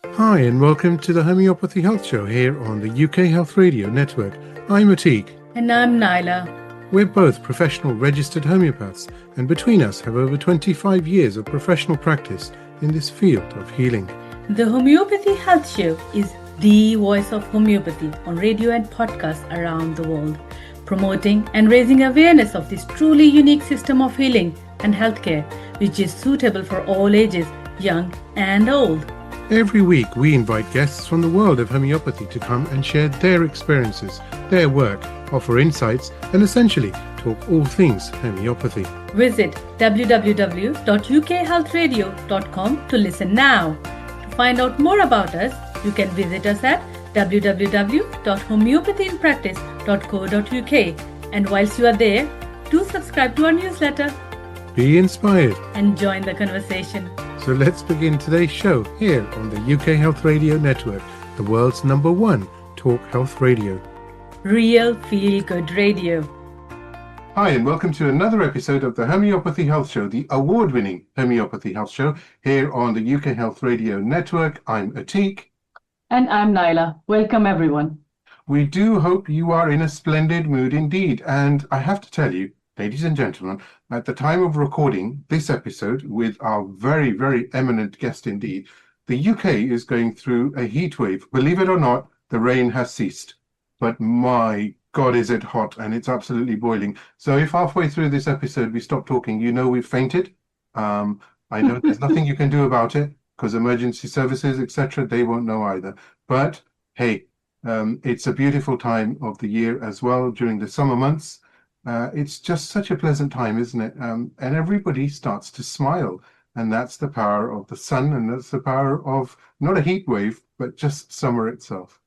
Hi, and welcome to the Homeopathy Health Show here on the UK Health Radio Network. I'm Atiq. And I'm Naila. We're both professional registered homeopaths, and between us have over 25 years of professional practice in this field of healing. The Homeopathy Health Show is the voice of homeopathy on radio and podcasts around the world, promoting and raising awareness of this truly unique system of healing and healthcare, which is suitable for all ages, young and old. Every week, we invite guests from the world of homeopathy to come and share their experiences, their work, offer insights, and essentially talk all things homeopathy. Visit www.ukhealthradio.com to listen now. To find out more about us, you can visit us at www.homeopathyinpractice.co.uk. And whilst you are there, do subscribe to our newsletter. Be inspired and join the conversation. So let's begin today's show here on the UK Health Radio Network, the world's #1 talk health radio. Real feel-good radio. Hi, and welcome to another episode of the Homeopathy Health Show, the award-winning Homeopathy Health Show here on the UK Health Radio Network. I'm Atiq. And I'm Naila. Welcome, everyone. We do hope you are in a splendid mood indeed. And I have to tell you, ladies and gentlemen, at the time of recording this episode with our very, very eminent guest indeed, the UK is going through a heat wave. Believe it or not, the rain has ceased. But my God, is it hot, and it's absolutely boiling. So if halfway through this episode we stop talking, you know we've fainted. I know there's nothing you can do about it, because emergency services, etc., they won't know either. But hey, it's a beautiful time of the year as well during the summer months. It's just such a pleasant time, isn't it? And everybody starts to smile, and that's the power of the sun, and that's the power of not a heat wave, but just summer itself.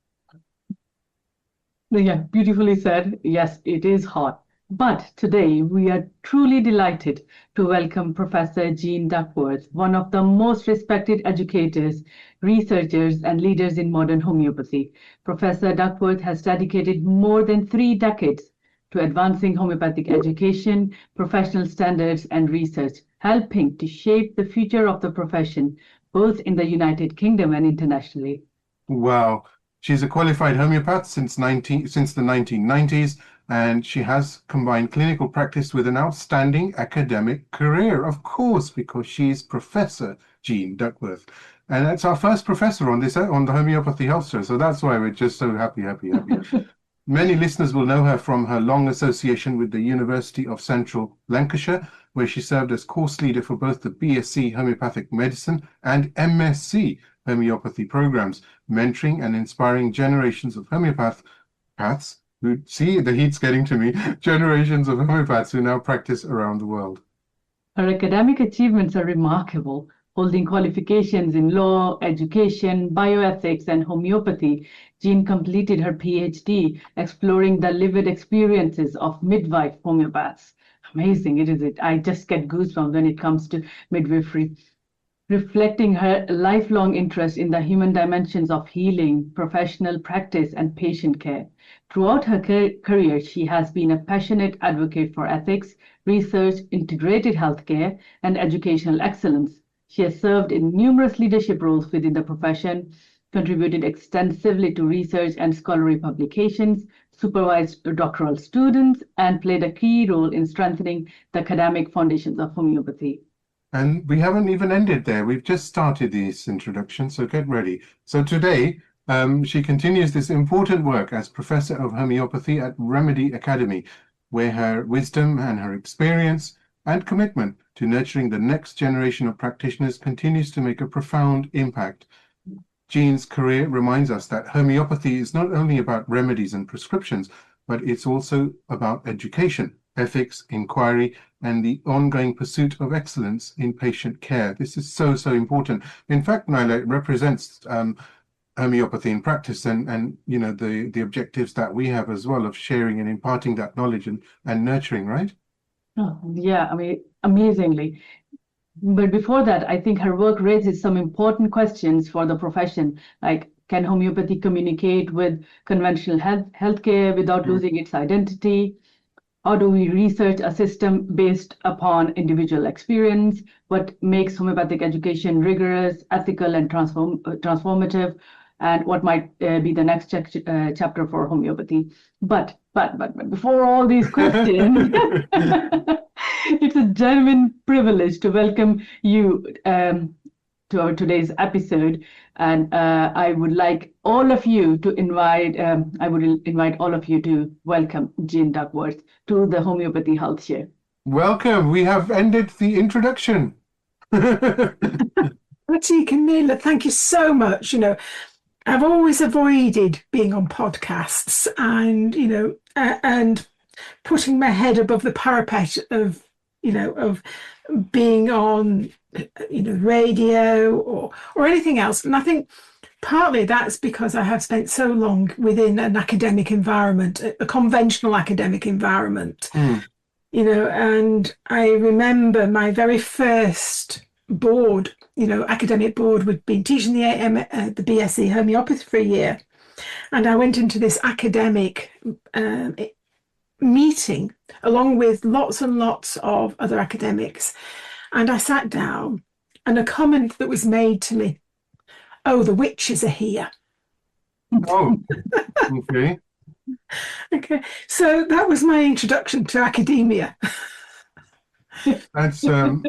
Yeah, beautifully said. Yes, it is hot. But today we are truly delighted to welcome Professor Jean Duckworth, one of the most respected educators, researchers, and leaders in modern homeopathy. Professor Duckworth has dedicated more than 3 decades to advancing homeopathic education, professional standards, and research, helping to shape the future of the profession, both in the United Kingdom and internationally. Wow. She's a qualified homeopath since the 1990s, and she has combined clinical practice with an outstanding academic career, of course, because she's Professor Jean Duckworth. And that's our first professor on the Homeopathy Health Show, so that's why we're just so happy. Many listeners will know her from her long association with the University of Central Lancashire, where she served as course leader for both the BSc Homeopathic Medicine and MSc Homeopathy programs, mentoring and inspiring generations of homeopaths who, see, the heat's getting to me, generations of homeopaths who now practice around the world. Her academic achievements are remarkable, holding qualifications in law, education, bioethics, and homeopathy. Jean completed her PhD exploring the lived experiences of midwife homeopaths. Amazing, isn't it? I just get goosebumps when it comes to midwifery, reflecting her lifelong interest in the human dimensions of healing, professional practice, and patient care. Throughout her career, she has been a passionate advocate for ethics, research, integrated healthcare, and educational excellence. She has served in numerous leadership roles within the profession, contributed extensively to research and scholarly publications, supervised doctoral students, and played a key role in strengthening the academic foundations of homeopathy. And we haven't even ended there. We've just started this introduction, so get ready. So today, she continues this important work as Professor of Homeopathy at Remedy Academy, where her wisdom and her experience and commitment to nurturing the next generation of practitioners continues to make a profound impact. Jean's career reminds us that homeopathy is not only about remedies and prescriptions, but it's also about education, ethics, inquiry, and the ongoing pursuit of excellence in patient care. This is so, so important. In fact, Naila, it represents homeopathy in practice and you know, the objectives that we have as well of sharing and imparting that knowledge and nurturing, right? Oh, yeah, I mean, amazingly. But before that, I think her work raises some important questions for the profession, like, can homeopathy communicate with conventional healthcare without losing its identity? How do we research a system based upon individual experience? What makes homeopathic education rigorous, ethical, and transformative? And what might be the next chapter for homeopathy? But before all these questions, it's a genuine privilege to welcome you to our today's episode. And I would invite all of you to welcome Jean Duckworth to the Homeopathy Health Show. Welcome. We have ended the introduction. Atiq and Naila, thank you so much. I've always avoided being on podcasts and putting my head above the parapet of being on radio or anything else. And I think partly that's because I have spent so long within an academic environment, a conventional academic environment, and I remember my very first board, academic board. We'd been teaching the BSc homeopathy for a year, and I went into this academic meeting along with lots and lots of other academics, and I sat down, and a comment that was made to me, "Oh, the witches are here." Oh, okay. Okay, so that was my introduction to academia. That's a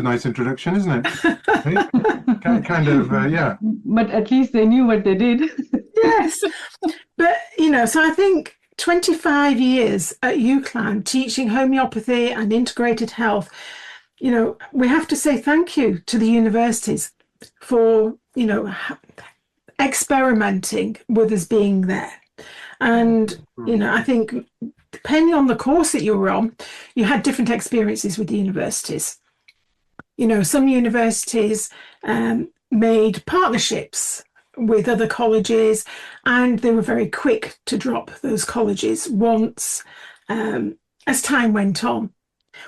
nice introduction, isn't it? Kind of, yeah. But at least they knew what they did. Yes, but so I think 25 years at UCLan teaching homeopathy and integrated health, we have to say thank you to the universities for experimenting with us being there. And I think depending on the course that you were on, you had different experiences with the universities. Some universities made partnerships with other colleges, and they were very quick to drop those colleges once as time went on.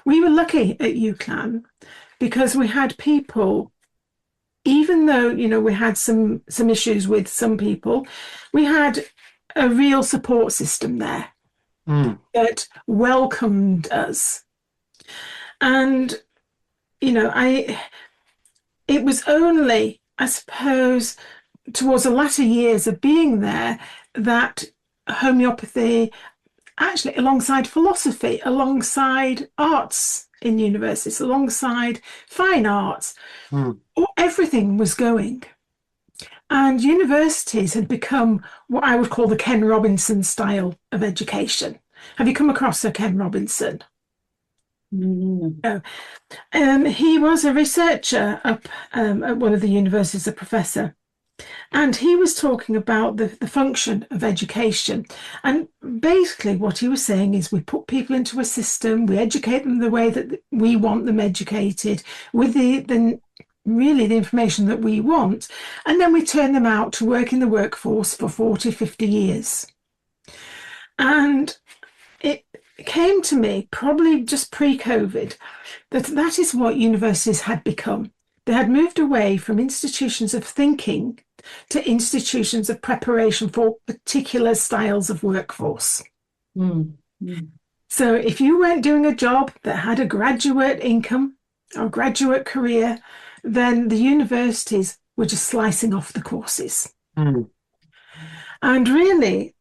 We were lucky at UCLan because we had people, even though we had some issues with some people, we had a real support system there that welcomed us. And it was only, I suppose, towards the latter years of being there that homeopathy, actually alongside philosophy, alongside arts in universities, alongside fine arts, everything was going. And universities had become what I would call the Ken Robinson style of education. Have you come across Sir Ken Robinson? No. He was a researcher up at one of the universities, a professor. And he was talking about the function of education. And basically what he was saying is we put people into a system, we educate them the way that we want them educated, with the information that we want, and then we turn them out to work in the workforce for 40, 50 years. And it came to me, probably just pre-COVID, that is what universities had become. They had moved away from institutions of thinking to institutions of preparation for particular styles of workforce. So if you weren't doing a job that had a graduate income or graduate career, then the universities were just slicing off the courses. And really,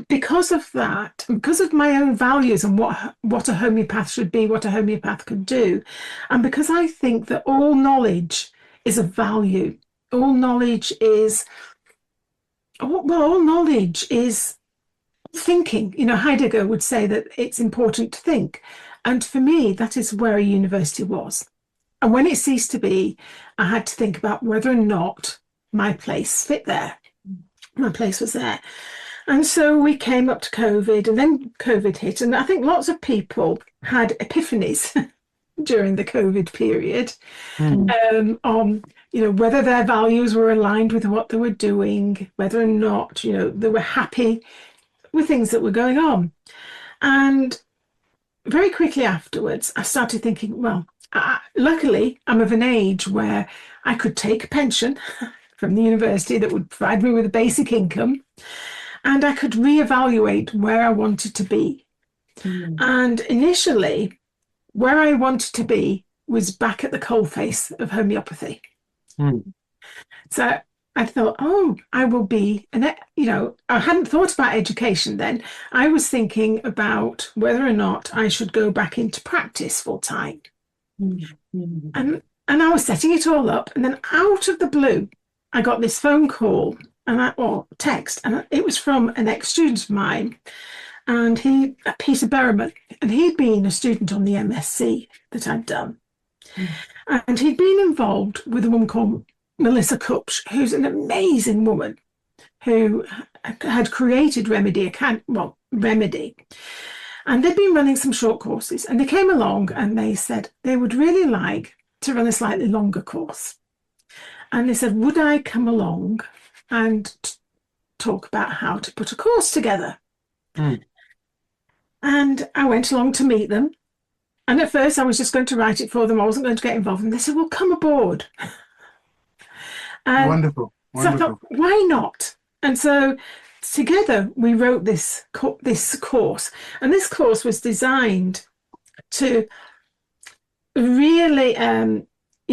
because of that, because of my own values and what a homeopath should be, what a homeopath could do, and because I think that all knowledge is of value, all knowledge is thinking. Heidegger would say that it's important to think. And for me, that is where a university was. And when it ceased to be, I had to think about whether or not my place fit there. My place was there. And so we came up to COVID, and then COVID hit. And I think lots of people had epiphanies during the COVID period on, whether their values were aligned with what they were doing, whether or not, they were happy with things that were going on. And very quickly afterwards, I started thinking, well, luckily, I'm of an age where I could take a pension from the university that would provide me with a basic income, and I could reevaluate where I wanted to be. And initially, where I wanted to be was back at the coalface of homeopathy. So I thought, oh, I will be, I hadn't thought about education then. I was thinking about whether or not I should go back into practice full time. And I was setting it all up. And then out of the blue, I got this phone call or text, and it was from an ex-student of mine, and Peter Berriman, and he'd been a student on the MSc that I'd done. And he'd been involved with a woman called Melissa Kupsch, who's an amazing woman who had created Remedy. And they'd been running some short courses, and they came along and they said they would really like to run a slightly longer course. And they said, would I come along and talk about how to put a course together? And I went along to meet them. And at first I was just going to write it for them. I wasn't going to get involved. And they said, well, come aboard. Wonderful. So I thought, why not? And so together we wrote this course. And this course was designed to really,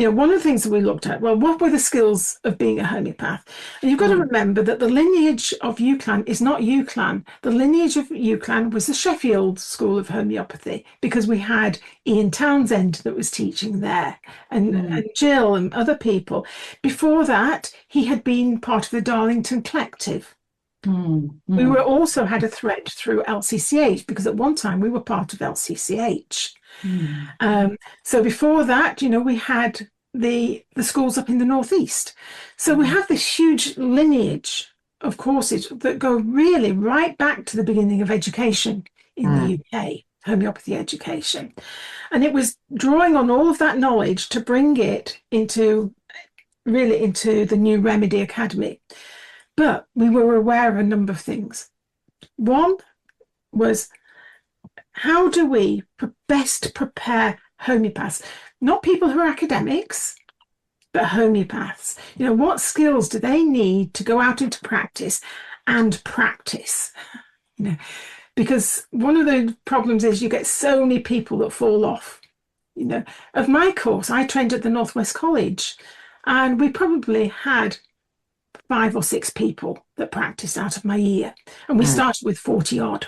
one of the things that we looked at, well, what were the skills of being a homeopath? And you've got to remember that the lineage of UCLan is not UCLan. The lineage of UCLan was the Sheffield School of Homeopathy, because we had Ian Townsend that was teaching there, and Jill and other people. Before that, he had been part of the Darlington Collective. We were also had a thread through LCCH, because at one time we were part of LCCH. So before that, we had the schools up in the northeast. So we have this huge lineage of courses that go really right back to the beginning of education in the UK, homeopathy education. And it was drawing on all of that knowledge to bring it into the new Remedy Academy. But we were aware of a number of things. One was, how do we best prepare homeopaths? Not people who are academics, but homeopaths. What skills do they need to go out into practice and practice? Because one of the problems is you get so many people that fall off. Of my course, I trained at the Northwest College, and we probably had 5 or 6 people that practiced out of my year, and we started with 40 odd.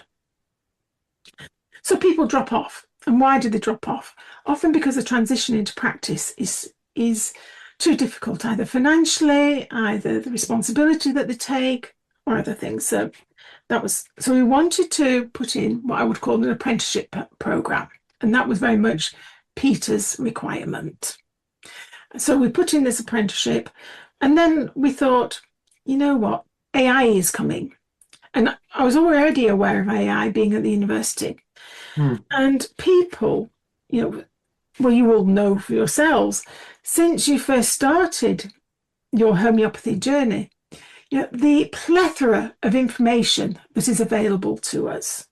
So people drop off. And why do they drop off? Often because the transition into practice is too difficult, either financially, either the responsibility that they take, or other things. So we wanted to put in what I would call an apprenticeship program, and that was very much Peter's requirement. So we put in this apprenticeship, and then we thought, you know what, AI is coming. And I was already aware of AI being at the university. And people, you all know for yourselves, since you first started your homeopathy journey, the plethora of information that is available to us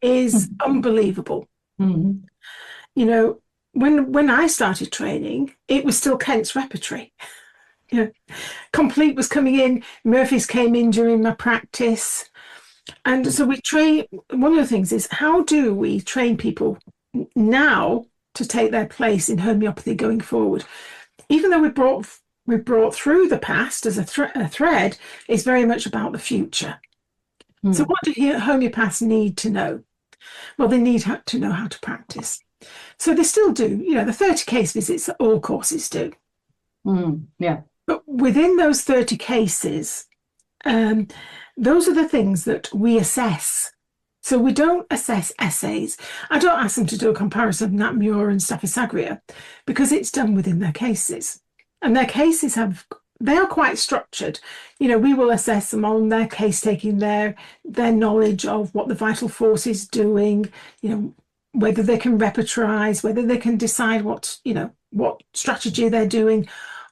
is unbelievable. When I started training, it was still Kent's repertory. Complete was coming in, Murphy's came in during my practice. And so we train, one of the things is, how do we train people now to take their place in homeopathy going forward? Even though we brought through the past as a thread, it's very much about the future. So what do homeopaths need to know? Well, they need to know how to practice. So they still do, the 30 case visits that all courses do. But within those 30 cases, those are the things that we assess. So we don't assess essays. I don't ask them to do a comparison of Nat Muir and Staphysagria, because it's done within their cases. And their cases they are quite structured. We will assess them on their case, taking their knowledge of what the vital force is doing, whether they can repertorize, whether they can decide what strategy they're doing,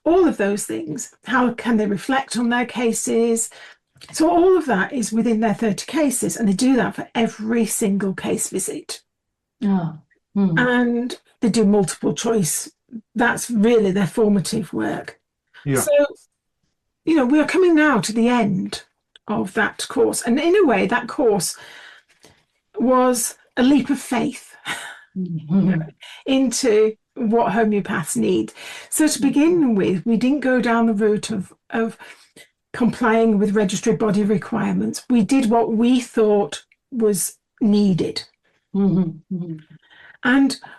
all of those things. How can they reflect on their cases? So all of that is within their 30 cases, and they do that for every single case visit. And they do multiple choice. That's really their formative work. So, we are coming now to the end of that course. And in a way, that course was a leap of faith into what homeopaths need. So to begin with, we didn't go down the route of complying with registry body requirements. We did what we thought was needed. And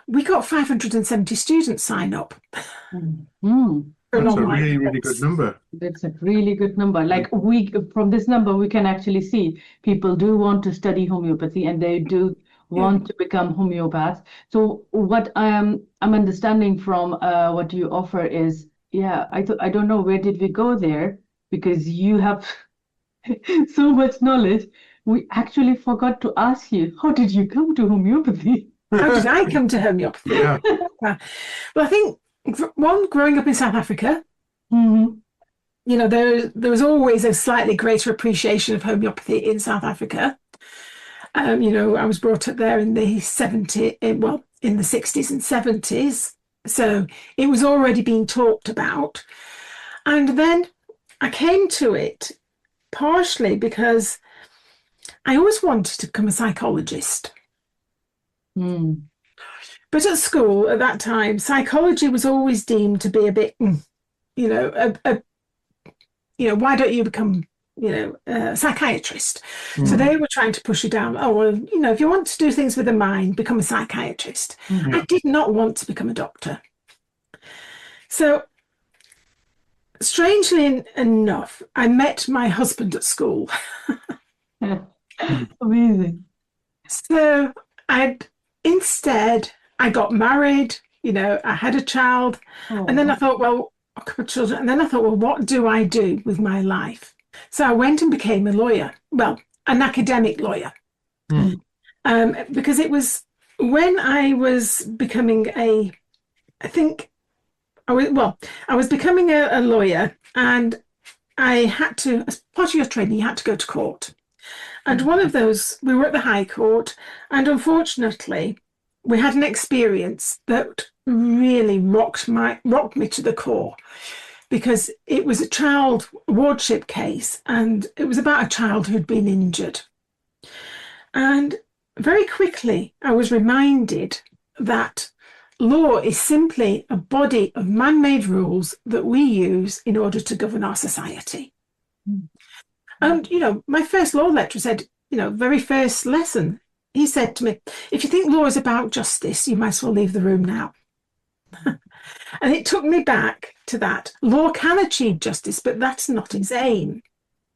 we got 570 students sign up. That's a really, really good number. That's a really good number. Like from this number, we can actually see people do want to study homeopathy and they do want to become homeopaths. So what I'm understanding from what you offer is, I don't know, where did we go there? Because you have so much knowledge. We actually forgot to ask you, how did you come to homeopathy? How did I come to homeopathy? Yeah. Well, I think, one, growing up in South Africa, you know, there was always a slightly greater appreciation of homeopathy in South Africa. You know, I was brought up there in the in the 60s and 70s. So it was already being talked about. And then I came to it partially because I always wanted to become a psychologist. But at school at that time, psychology was always deemed to be a bit, you know, why don't you become, a psychiatrist? So they were trying to push you down. Oh, well, you know, if you want to do things with the mind, become a psychiatrist. I did not want to become a doctor. So strangely enough, I met my husband at school. Amazing. So instead, I got married, you know, I had a child. And then I thought, well, a couple of children. And then I thought, well, what do I do with my life? So I went and became a lawyer. Well, an academic lawyer. Because it was when I was becoming I was becoming a lawyer, and I had to, as part of your training, you had to go to court. And one of those, we were at the High Court, and unfortunately, we had an experience that really rocked me to the core, because it was a child wardship case, and it was about a child who'd been injured. And very quickly, I was reminded that law is simply a body of man-made rules that we use in order to govern our society. And, you know, my first law lecturer said, you know, very first lesson, he said to me, if you think law is about justice, you might as well leave the room now. And it took me back to that. Law can achieve justice, but that's not its aim.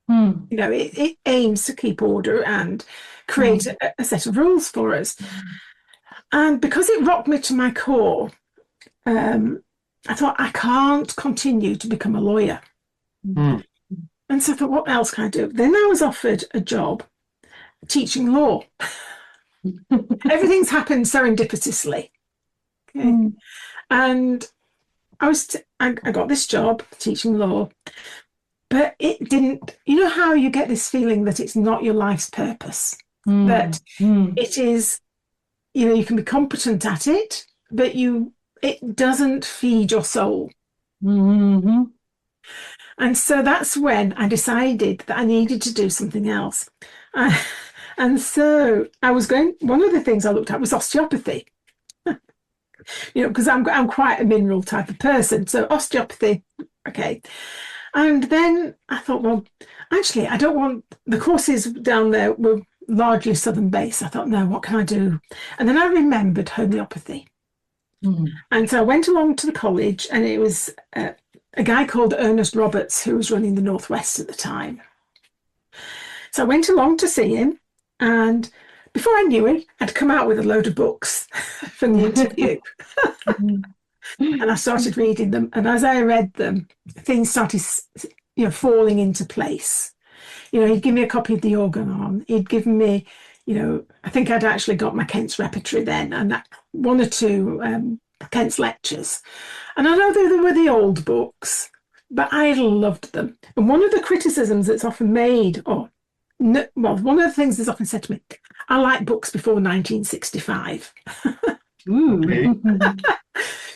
You know, it aims to keep order and create a set of rules for us. And because it rocked me to my core, I thought, I can't continue to become a lawyer. And so I thought, what else can I do? Then I was offered a job teaching law. Everything's happened serendipitously. Okay. And I got this job teaching law, but it didn't, you know how you get this feeling that it's not your life's purpose, that it is, you know, you can be competent at it, but it doesn't feed your soul. And so that's when I decided that I needed to do something else. And so one of the things I looked at was osteopathy. You know, because I'm quite a mineral type of person. So osteopathy, okay. And then I thought, well, actually, I don't want, the courses down there were largely Southern based. I thought, no, what can I do? And then I remembered homeopathy. And so I went along to the college, and it was a guy called Ernest Roberts who was running the Northwest at the time. So I went along to see him, and before I knew it, I'd come out with a load of books from the interview. And I started reading them. And as I read them, things started, you know, falling into place. You know, he'd give me a copy of the Organon. He'd given me, you know, I think I'd actually got my Kent's repertory then, and one or two Kent's lectures. And I know they were the old books, but I loved them. And one of the criticisms that's often made, one of the things that's often said to me, I like books before 1965. Okay.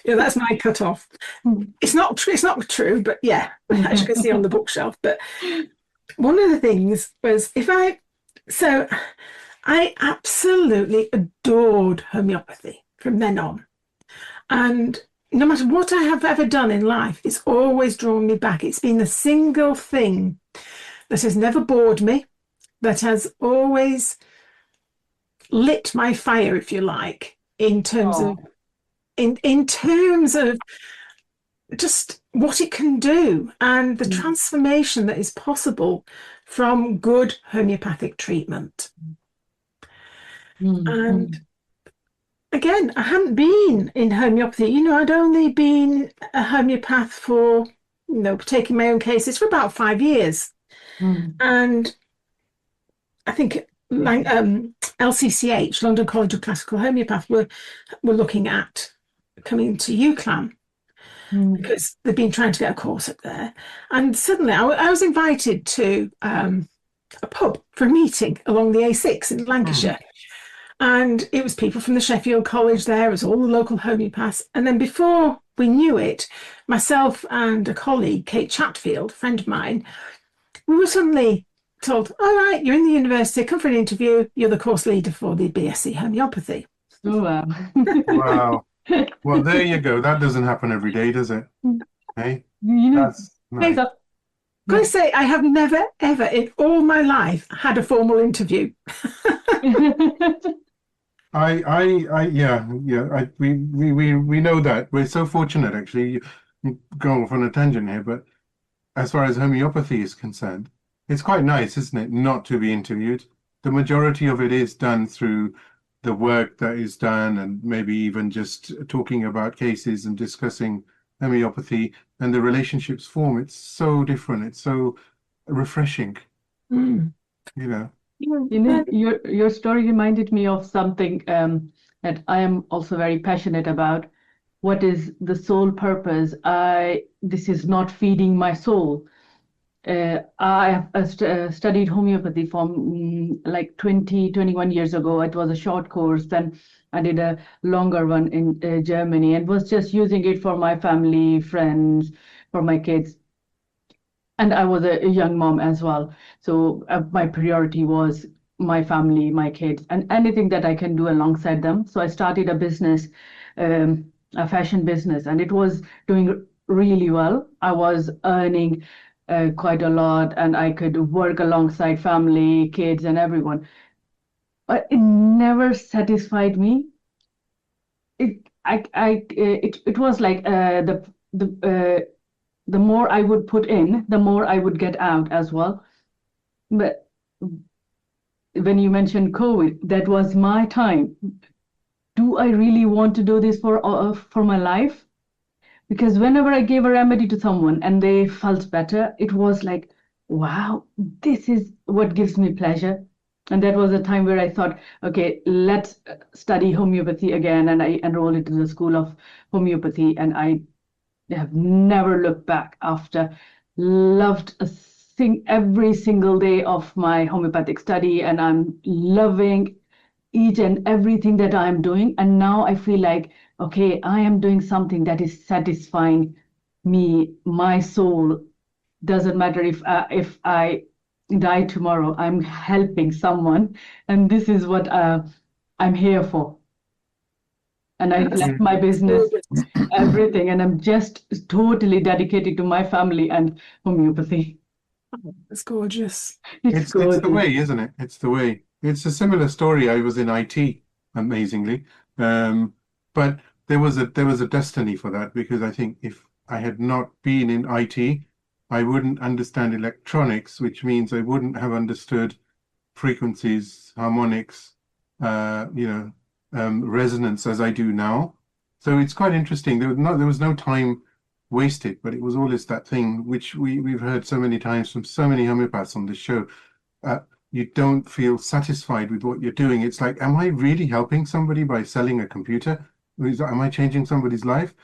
Yeah, that's my cutoff. It's not true, but yeah, as you can see on the bookshelf. But one of the things was, I absolutely adored homeopathy from then on. And no matter what I have ever done in life, it's always drawn me back. It's been the single thing that has never bored me, that has always lit my fire, if you like, in terms of in terms of just what it can do and the transformation that is possible from good homeopathic treatment. And again, I hadn't been in homeopathy. I'd only been a homeopath for, taking my own cases for about 5 years. And I think like LCCH, London College of Classical Homeopath, were looking at coming to UCLan because they've been trying to get a course up there. And suddenly I was invited to a pub for a meeting along the A6 in Lancashire. And it was people from the Sheffield College there, it was all the local homeopaths. And then before we knew it, myself and a colleague, Kate Chatfield, a friend of mine, we were suddenly told, all right, you're in the university, come for an interview, you're the course leader for the BSc Homeopathy. Oh, wow. Wow. Well, there you go. That doesn't happen every day, does it? Hey? That's nice. Can I say, I have never, ever in all my life had a formal interview. We know that. We're so fortunate, actually. Going off on a tangent here, but as far as homeopathy is concerned, it's quite nice, isn't it, not to be interviewed? The majority of it is done through the work that is done, and maybe even just talking about cases and discussing homeopathy and the relationships form. It's so different. It's so refreshing. Your story reminded me of something that I am also very passionate about. What is the sole purpose? This is not feeding my soul. I have studied homeopathy from like 21 years ago. It was a short course. Then I did a longer one in Germany and was just using it for my family, friends, for my kids. And I was a young mom as well. So my priority was my family, my kids, and anything that I can do alongside them. So I started a business, a fashion business, and it was doing really well. I was earning quite a lot, and I could work alongside family, kids, and everyone. But it never satisfied me. It was like the more I would put in, the more I would get out as well. But when you mentioned COVID, that was my time. Do I really want to do this for my life? Because whenever I gave a remedy to someone and they felt better, it was like, wow, this is what gives me pleasure. And that was a time where I thought, okay, let's study homeopathy again. And I enrolled into the School of Homeopathy, and I have never looked back after. Loved every single day of my homeopathic study, and I'm loving each and everything that I'm doing. And now I feel like, okay, I am doing something that is satisfying me, my soul. Doesn't matter if I die tomorrow, I'm helping someone, and this is what I'm here for. And I left my business, everything, and I'm just totally dedicated to my family and homeopathy. It's gorgeous. It's the way, isn't it? It's the way. It's a similar story. I was in IT, amazingly, but there was a destiny for that, because I think if I had not been in IT, I wouldn't understand electronics, which means I wouldn't have understood frequencies, harmonics, resonance as I do now. So it's quite interesting. There was no time wasted, but it was always that thing which we've heard so many times from so many homeopaths on this show. You don't feel satisfied with what you're doing. It's like, am I really helping somebody by selling a computer? Am I changing somebody's life?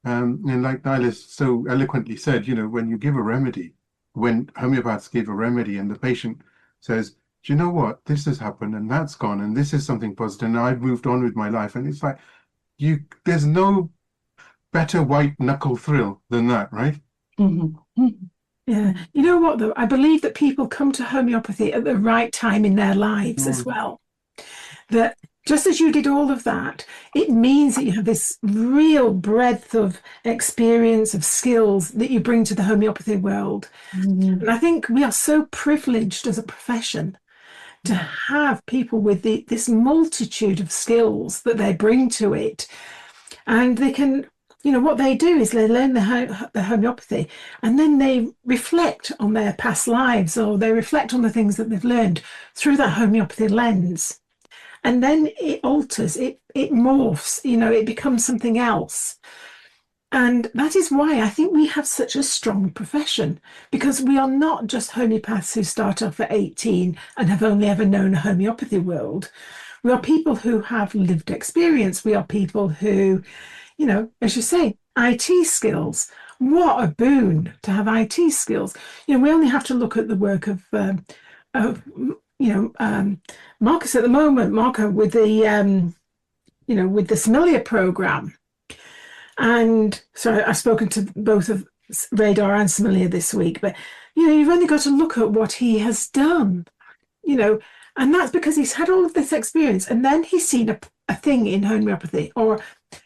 And like Naila so eloquently said, when you give a remedy, when homeopaths give a remedy and the patient says, do you know what, this has happened and that's gone and this is something positive and I've moved on with my life. And it's like, there's no better white knuckle thrill than that, right? Mm-hmm. Yeah. You know what, though? I believe that people come to homeopathy at the right time in their lives as well. that just as you did all of that, it means that you have this real breadth of experience, of skills that you bring to the homeopathy world. And I think we are so privileged as a profession to have people with this multitude of skills that they bring to it. And they can, what they do is they learn the homeopathy, and then they reflect on their past lives, or they reflect on the things that they've learned through that homeopathy lens. And then it alters, it morphs, it becomes something else. And that is why I think we have such a strong profession, because we are not just homeopaths who start off at 18 and have only ever known a homeopathy world. We are people who have lived experience. We are people who, as you say, IT skills. What a boon to have IT skills. We only have to look at the work of Marcus at the moment, Marco, with the with the Similia program. And so I've spoken to both of Radar and Similia this week, but you've only got to look at what he has done, and that's because he's had all of this experience, and then he's seen a thing in homeopathy or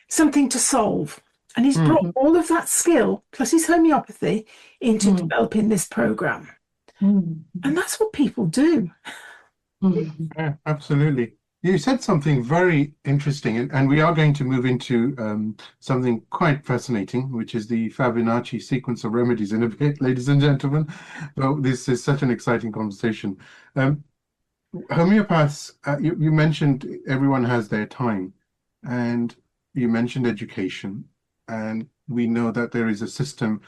something to solve, and he's brought all of that skill plus his homeopathy into developing this program. And that's what people do. Yeah, absolutely. You said something very interesting, and we are going to move into something quite fascinating, which is the Fibonacci sequence of remedies in a bit, ladies and gentlemen. Well, this is such an exciting conversation. Homeopaths, you mentioned everyone has their time, and you mentioned education, and we know that there is a system.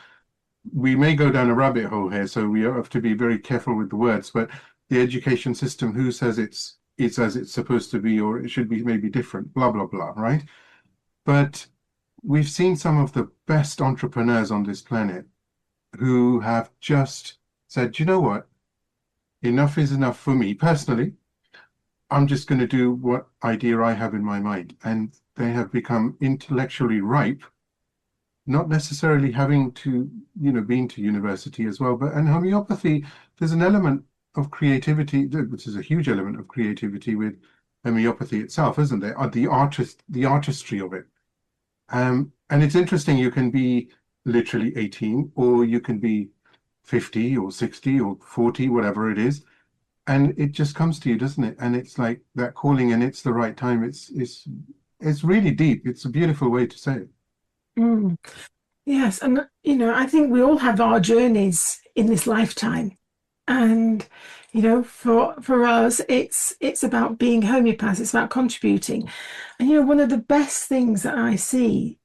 We may go down a rabbit hole here, so we have to be very careful with the words, but the education system, who says it's as it's supposed to be, or it should be maybe different, blah, blah, blah, right? But we've seen some of the best entrepreneurs on this planet who have just said, you know what, enough is enough for me personally. I'm just going to do what idea I have in my mind. And they have become intellectually ripe, not necessarily having to, been to university as well. But in homeopathy, there's an element of creativity, which is a huge element of creativity with homeopathy itself, isn't there? The artistry of it. And it's interesting, you can be literally 18, or you can be 50 or 60 or 40, whatever it is. And it just comes to you, doesn't it? And it's like that calling, and it's the right time. It's really deep. It's a beautiful way to say it. Yes. And, I think we all have our journeys in this lifetime. And, for us, it's about being homeopaths. It's about contributing. And, one of the best things that I see,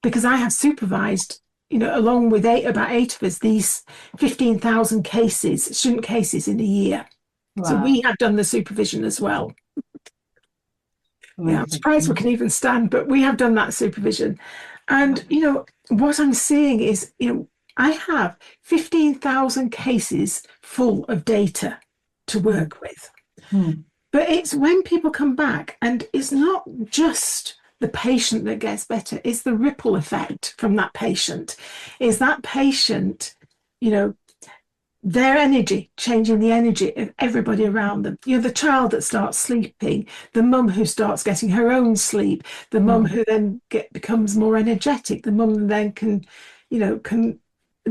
because I have supervised, along with about 8 of us, these 15,000 student cases in a year. Wow. So we have done the supervision as well. Yeah, I'm surprised we can even stand, but we have done that supervision. And, what I'm seeing is, I have 15,000 cases full of data to work with. But it's when people come back, and it's not just the patient that gets better, it's the ripple effect from that patient. Is that patient, their energy, changing the energy of everybody around them. The child that starts sleeping, the mum who starts getting her own sleep, the mum who then becomes more energetic, the mum then can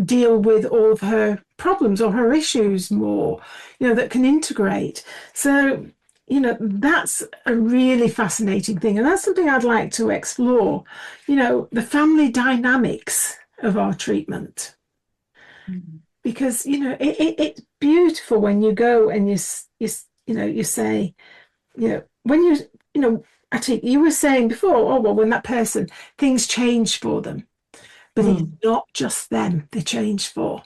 deal with all of her problems or her issues more, that can integrate. So, that's a really fascinating thing. And that's something I'd like to explore, the family dynamics of our treatment. Because, it's beautiful when you go and you say, when Atiq, you were saying before, when that person, things change for them. But it's not just them they change for.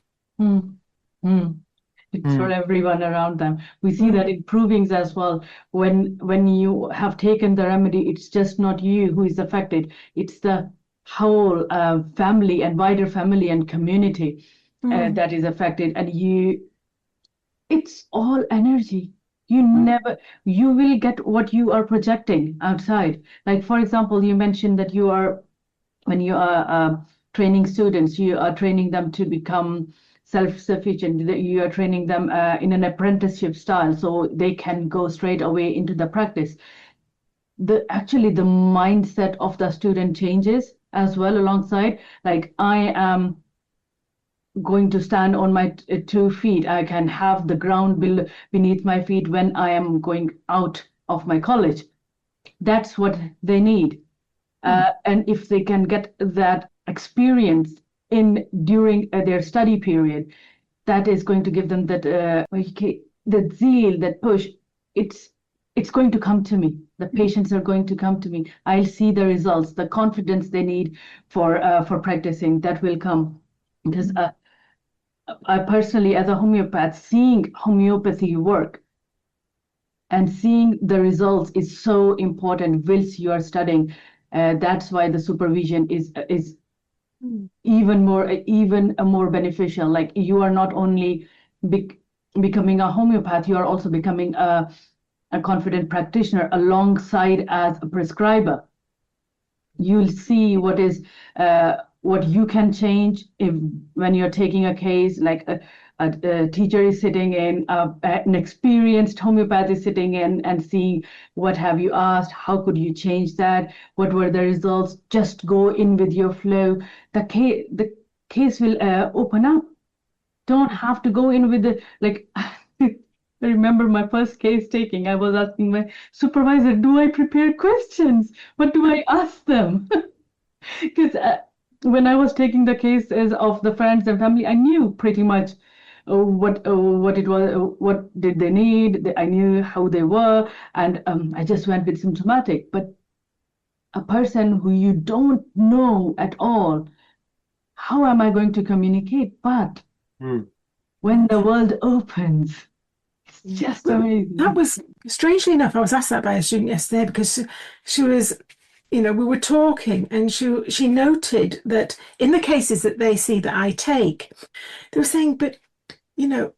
It's for everyone around them. We see that in provings as well. When you have taken the remedy, it's just not you who is affected. It's the whole family and wider family and community that is affected. And it's all energy. You will get what you are projecting outside. Like, for example, you mentioned that when you are training students, you are training them to become self-sufficient. You are training them in an apprenticeship style, so they can go straight away into the practice. Actually the mindset of the student changes as well alongside. Like, I am going to stand on my 2 feet. I can have the ground beneath my feet when I am going out of my college. That's what they need. And if they can get that experience during their study period, that is going to give them that that zeal, that push. It's going to come to me. The patients are going to come to me. I'll see the results, the confidence they need for practicing. That will come, because I personally, as a homeopath, seeing homeopathy work and seeing the results is so important whilst you are studying. That's why the supervision is even more beneficial. Like, you are not only becoming a homeopath, you are also becoming a confident practitioner alongside as a prescriber. You'll see what you can change when you're taking a case. Like a teacher is sitting in, an experienced homeopath is sitting in and seeing what have you asked, how could you change that, what were the results. Just go in with your flow. The case will open up. Don't have to go in with the like. I remember my first case taking, I was asking my supervisor, do I prepare questions? What do I ask them? Because when I was taking the cases of the friends and family, I knew pretty much what it was, what did they need. I knew how they were, and I just went with symptomatic. But a person who you don't know at all, how am I going to communicate? But when the world opens, it's just amazing. That was, strangely enough, I was asked that by a student yesterday, because she was, we were talking, and she noted that in the cases that they see that I take, they were saying, but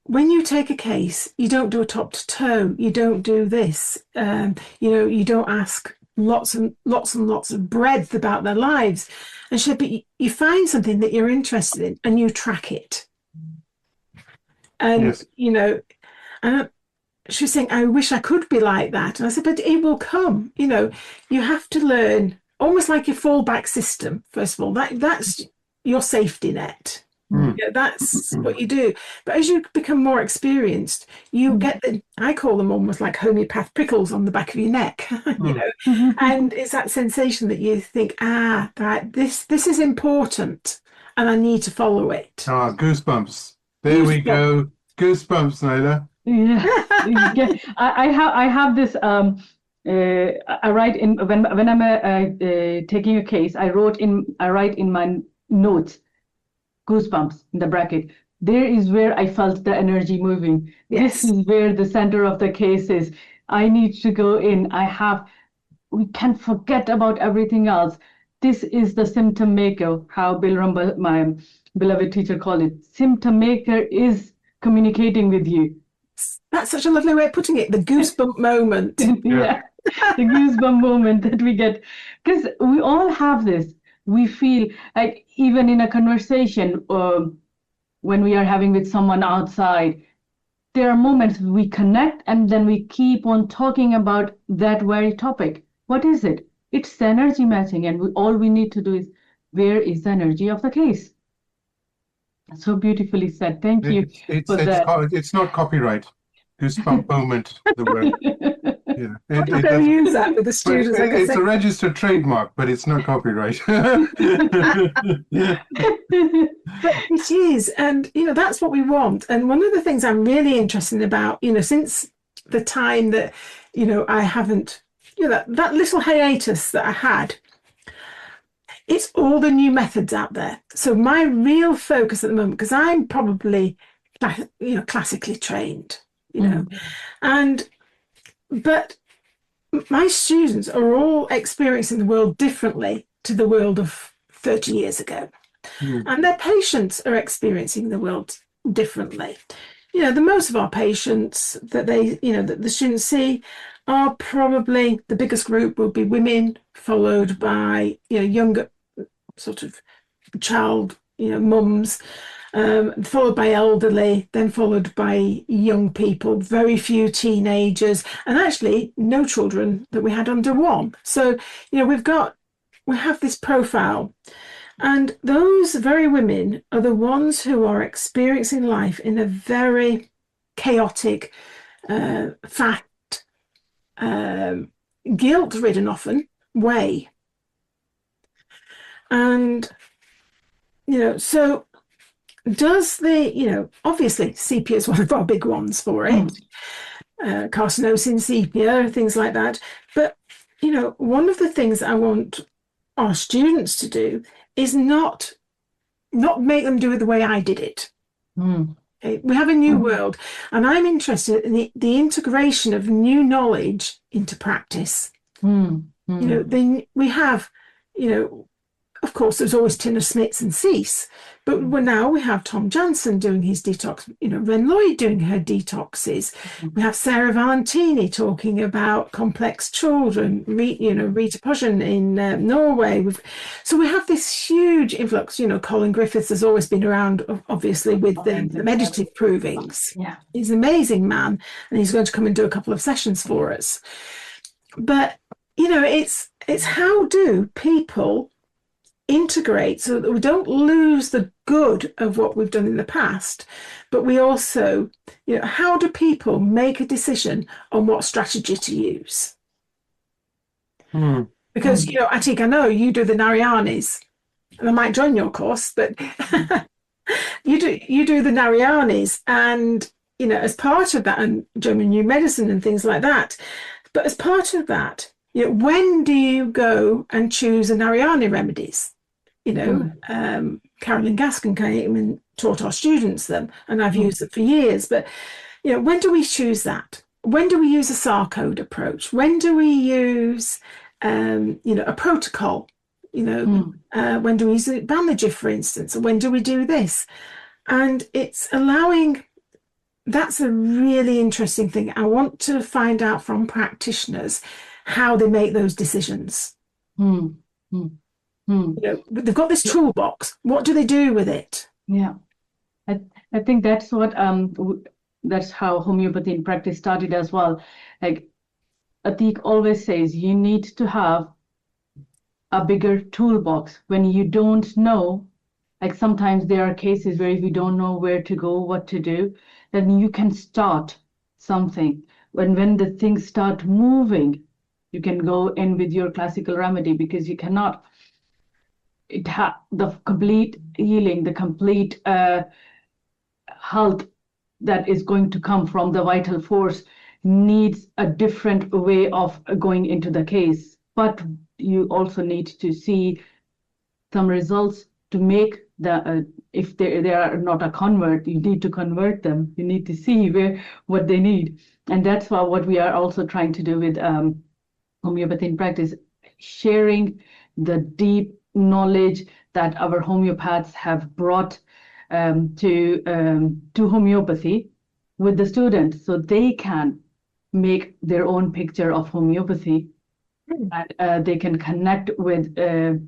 when you take a case, you don't do a top to toe, you don't do this, you don't ask lots and lots and lots of breadth about their lives. And she said, but you find something that you're interested in and you track it. And, Yes. and she was saying, I wish I could be like that. And I said, but it will come. You have to learn, almost like your fallback system, first of all. That's your safety net. That's what you do. But as you become more experienced, you get I call them almost like homeopath prickles on the back of your neck, and it's that sensation that you think, right, this is important and I need to follow it. Goosebumps. There we go. Goosebumps, Naila. Yeah. I have this. I write in when I'm taking a case. I write in my notes, goosebumps in the bracket. There is where I felt the energy moving. Yes. This is where the center of the case is. I need to go in. We can forget about everything else. This is the symptom maker, how Bill Rumble, my beloved teacher, called it. Symptom maker is communicating with you. That's such a lovely way of putting it, the goosebump moment. Yeah, the goosebump moment that we get. Because we all have this. We feel like, even in a conversation, when we are having with someone outside, there are moments we connect and then we keep on talking about that very topic. What is it? It's the energy matching, and all we need to do is, where is the energy of the case? So beautifully said. Thank you for that. It's not copyright. Goosebump moment, the word. Yeah. I'm going to use that with the students. It's a registered trademark, but it's not copyright. But it is, and that's what we want. And one of the things I'm really interested about, since the time that I haven't, that little hiatus that I had, it's all the new methods out there. So my real focus at the moment, because I'm probably classically trained, but my students are all experiencing the world differently to the world of 30 years ago. And their patients are experiencing the world differently. The most of our patients that that the students see are probably, the biggest group will be women, followed by younger sort of child mums, followed by elderly, then followed by young people, very few teenagers, and actually no children that we had under 1. So, we have this profile. And those very women are the ones who are experiencing life in a very chaotic, fat, guilt-ridden often way. And, so does obviously sepia is one of our big ones for it, carcinosin sepia, things like that. But, one of the things I want our students to do is not make them do it the way I did it. Okay? We have a new world, and I'm interested in the integration of new knowledge into practice. Then we have, of course, there's always Tina Smits and Cease, but now we have Tom Jansen doing his detox, Ren Lloyd doing her detoxes. We have Sarah Valentini talking about complex children, Rita Pushen in Norway. So we have this huge influx. Colin Griffiths has always been around, obviously, with the meditative provings. Yeah. He's an amazing man, and he's going to come and do a couple of sessions for us. But, it's how do people integrate so that we don't lose the good of what we've done in the past, but we also, how do people make a decision on what strategy to use? Because, Atiq, I know you do the Narayanis, and I might join your course, but you do the Narayanis, and, as part of that, and German New Medicine and things like that, but as part of that, when do you go and choose a Narayani remedies? Carolyn Gaskin came and taught our students them, and I've used it for years. But, when do we choose that? When do we use a SAR code approach? When do we use, a protocol? When do we use Bamaji, for instance? When do we do this? And it's allowing. That's a really interesting thing. I want to find out from practitioners how they make those decisions. They've got this toolbox. What do they do with it? Yeah, I think that's what that's how homeopathy in practice started as well. Like Atiq always says, you need to have a bigger toolbox when you don't know. Like sometimes there are cases where if you don't know where to go, what to do, then you can start something. When the things start moving, you can go in with your classical remedy, because you cannot. The complete healing, the complete health that is going to come from the vital force needs a different way of going into the case. But you also need to see some results to make if they are not a convert, you need to convert them. You need to see what they need. And that's what we are also trying to do with homeopathy in practice, sharing the deep knowledge that our homeopaths have brought to homeopathy with the students, so they can make their own picture of homeopathy, and they can connect with the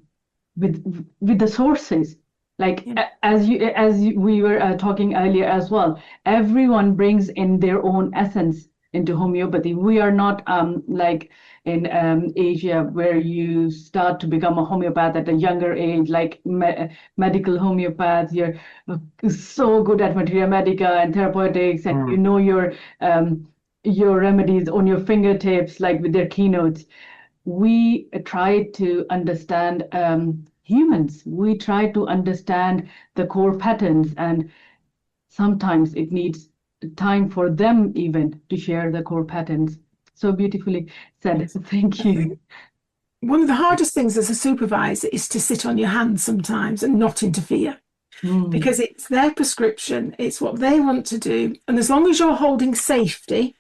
sources. Like as we were talking earlier as well, everyone brings in their own essence into homeopathy. We are not like in Asia, where you start to become a homeopath at a younger age, like medical homeopaths. You're so good at materia medica and therapeutics, and you know your remedies on your fingertips, like with their keynotes. We try to understand humans. We try to understand the core patterns, and sometimes it needs time for them even to share the core patterns. So beautifully said. Thank you. One of the hardest things as a supervisor is to sit on your hands sometimes and not interfere, because it's their prescription, it's what they want to do, and as long as you're holding safety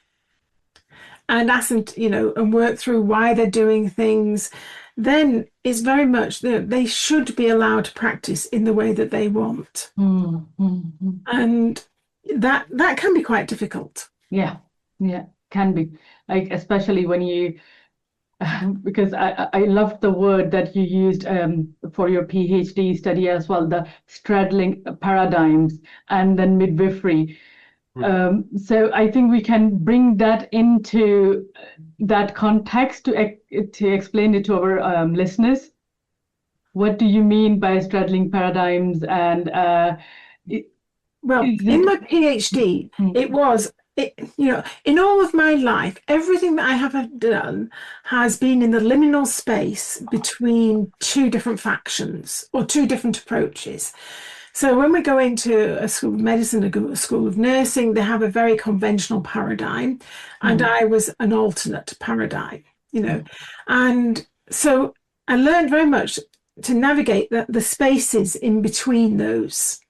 and ask them to, and work through why they're doing things, then it's very much they should be allowed to practice in the way that they want. And that can be quite difficult. Yeah, can be. Like especially when you because I loved the word that you used for your PhD study as well, the straddling paradigms and then midwifery. So I think we can bring that into that context to explain it to our listeners. What do you mean by straddling paradigms? And in my PhD, in all of my life, everything that I have done has been in the liminal space between two different factions or two different approaches. So when we go into a school of medicine, a school of nursing, they have a very conventional paradigm, and I was an alternate paradigm, and so I learned very much to navigate the spaces in between those.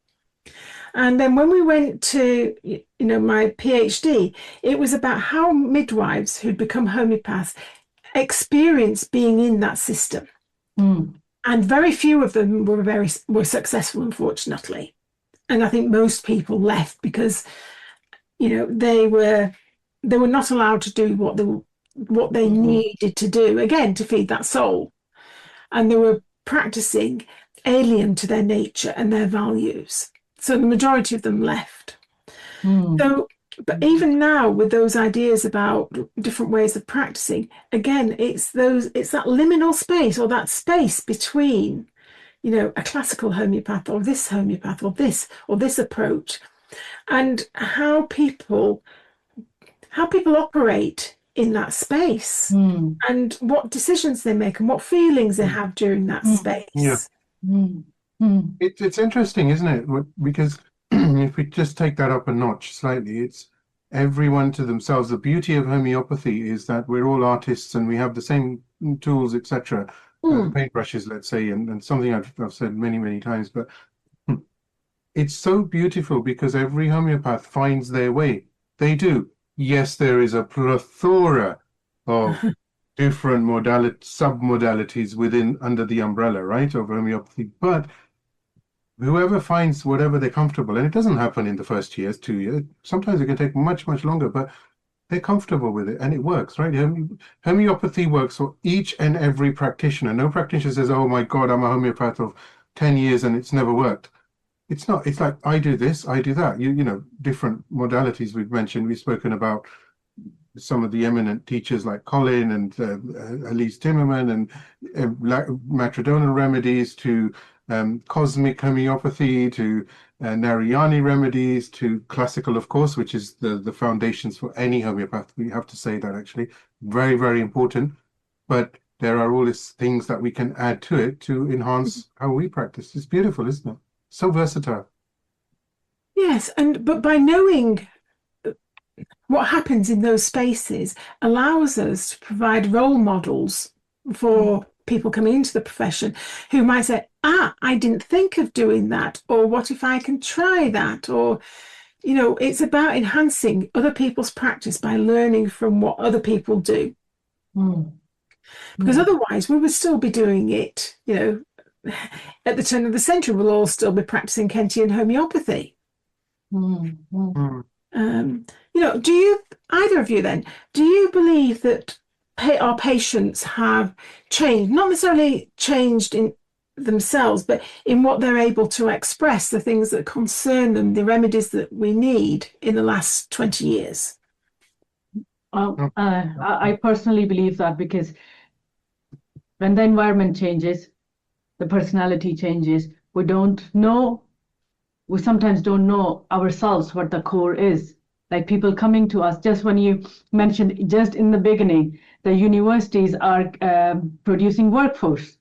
And then when we went to, my PhD, it was about how midwives who'd become homeopaths experienced being in that system. And very few of them were successful, unfortunately. And I think most people left because, they were not allowed to do what they needed to do, again, to feed that soul. And they were practicing alien to their nature and their values. So the majority of them left. So, but even now, with those ideas about different ways of practicing, again, it's that liminal space, or that space between, a classical homeopath or this approach, and how people operate in that space, and what decisions they make and what feelings they have during that space. Yeah. It's interesting, isn't it? Because if we just take that up a notch slightly, it's everyone to themselves. The beauty of homeopathy is that we're all artists and we have the same tools, etc. Paintbrushes, let's say, and something I've said many, many times, but it's so beautiful because every homeopath finds their way. They do. Yes, there is a plethora of different sub-modalities under the umbrella, right, of homeopathy, but whoever finds whatever they're comfortable, and it doesn't happen in the first years, 2 years, sometimes it can take much, much longer, but they're comfortable with it and it works, right? Homeopathy works for each and every practitioner. No practitioner says, oh my God, I'm a homeopath of 10 years and it's never worked. It's not. It's like, I do this, I do that. Different modalities we've mentioned. We've spoken about some of the eminent teachers like Colin and Elise Timmerman, and matrodonal remedies to cosmic homeopathy, to Narayani remedies, to classical, of course, which is the foundations for any homeopath. We have to say that, actually. Very, very important. But there are all these things that we can add to it to enhance how we practice. It's beautiful, isn't it? So versatile. Yes, but by knowing what happens in those spaces allows us to provide role models for people coming into the profession who might say, I didn't think of doing that, or what if I can try that? Or, it's about enhancing other people's practice by learning from what other people do. Because otherwise we would still be doing it, at the turn of the century, we'll all still be practicing Kentian homeopathy. Do you, either of you then, do you believe that our patients have changed, not necessarily changed in themselves, but in what they're able to express, the things that concern them, the remedies that we need in the last 20 years? I personally believe that, because when the environment changes, the personality changes, we sometimes don't know ourselves what the core is. Like people coming to us, just when you mentioned just in the beginning, the universities are producing workforce.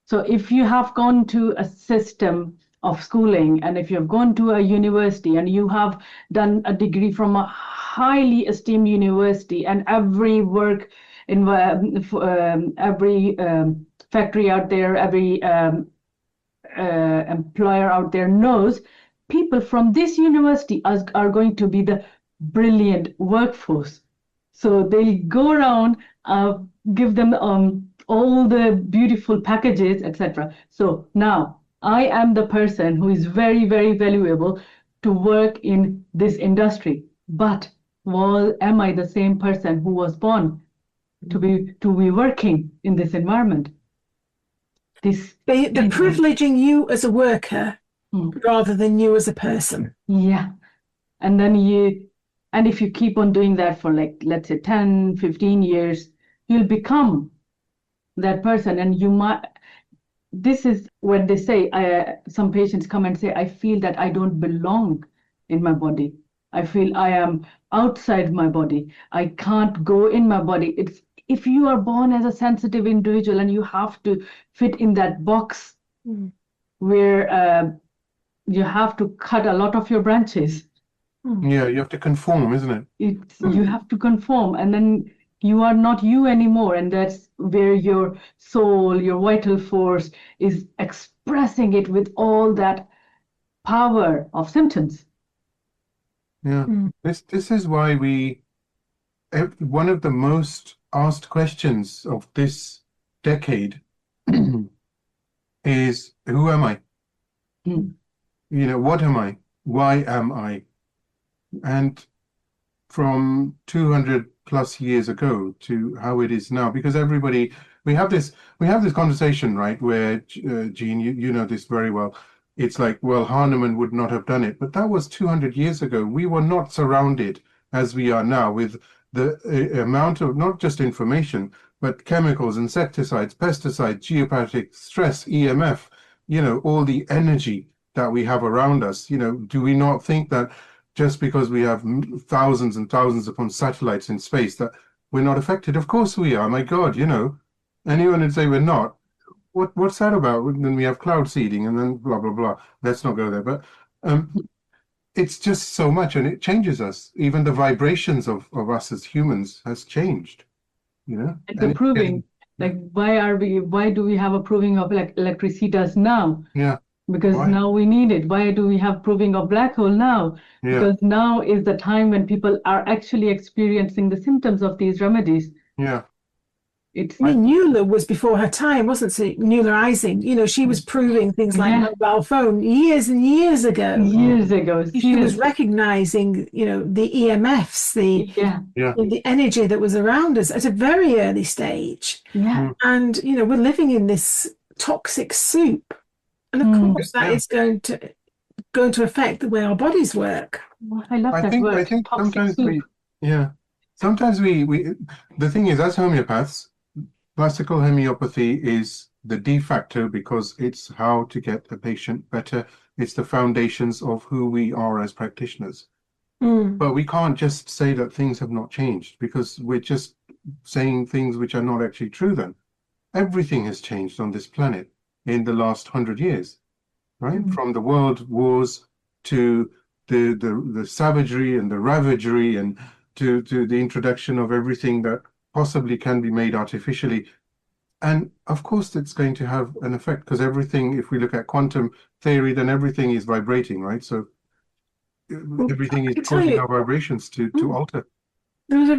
So if you have gone to a system of schooling, and if you have gone to a university and you have done a degree from a highly esteemed university, and every factory out there, every employer out there knows people from this university are going to be the brilliant workforce. So they'll go around, give them all the beautiful packages, etc. So now I am the person who is very, very valuable to work in this industry. But am I the same person who was born to be working in this environment. They're privileging you as a worker rather than you as a person. Yeah. And then if you keep on doing that for, like, let's say 10, 15 years, you'll become that person. And this is when they say, some patients come and say, I feel that I don't belong in my body. I feel I am outside my body. I can't go in my body. If you are born as a sensitive individual and you have to fit in that box where you have to cut a lot of your branches. Yeah, you have to conform, isn't it? You have to conform, and then you are not you anymore. And that's where your soul, your vital force is expressing it with all that power of symptoms. Yeah. This is why one of the most asked questions of this decade is, who am I? What am I? Why am I? And from 200 plus years ago to how it is now, because we have this conversation, right, where Jean, you know this very well. It's like, well, Hahnemann would not have done it, but that was 200 years ago. We were not surrounded as we are now with the amount of not just information, but chemicals, insecticides, pesticides, geopathic stress, EMF, all the energy that we have around us. Do we not think that just because we have thousands and thousands upon satellites in space that we're not affected? Of course we are. My God, anyone would say we're not. What's that about? Then we have cloud seeding and then blah, blah, blah. Let's not go there. But it's just so much, and it changes us. Even the vibrations of us as humans has changed, And the proving, why do we have a proving of electricitas now? Yeah. Because now we need it. Why do we have proving of black hole now? Yeah. Because now is the time when people are actually experiencing the symptoms of these remedies. Yeah. Naila was before her time, wasn't she? Naila Ising, she was proving things like mobile phone years and years ago. Years ago. She was recognizing, the EMFs, the energy that was around us at a very early stage. Yeah. And, we're living in this toxic soup. And of course, that is going to affect the way our bodies work. I love that word. I think sometimes we the thing is, as homeopaths, classical homeopathy is the de facto because it's how to get a patient better. It's the foundations of who we are as practitioners. But we can't just say that things have not changed, because we're just saying things which are not actually true then. Everything has changed on this planet in the last 100 years, right? From the world wars to the savagery and the ravagery, and to the introduction of everything that possibly can be made artificially. And of course it's going to have an effect, because everything, if we look at quantum theory, then everything is vibrating, right? So everything is causing our vibrations to alter. There was a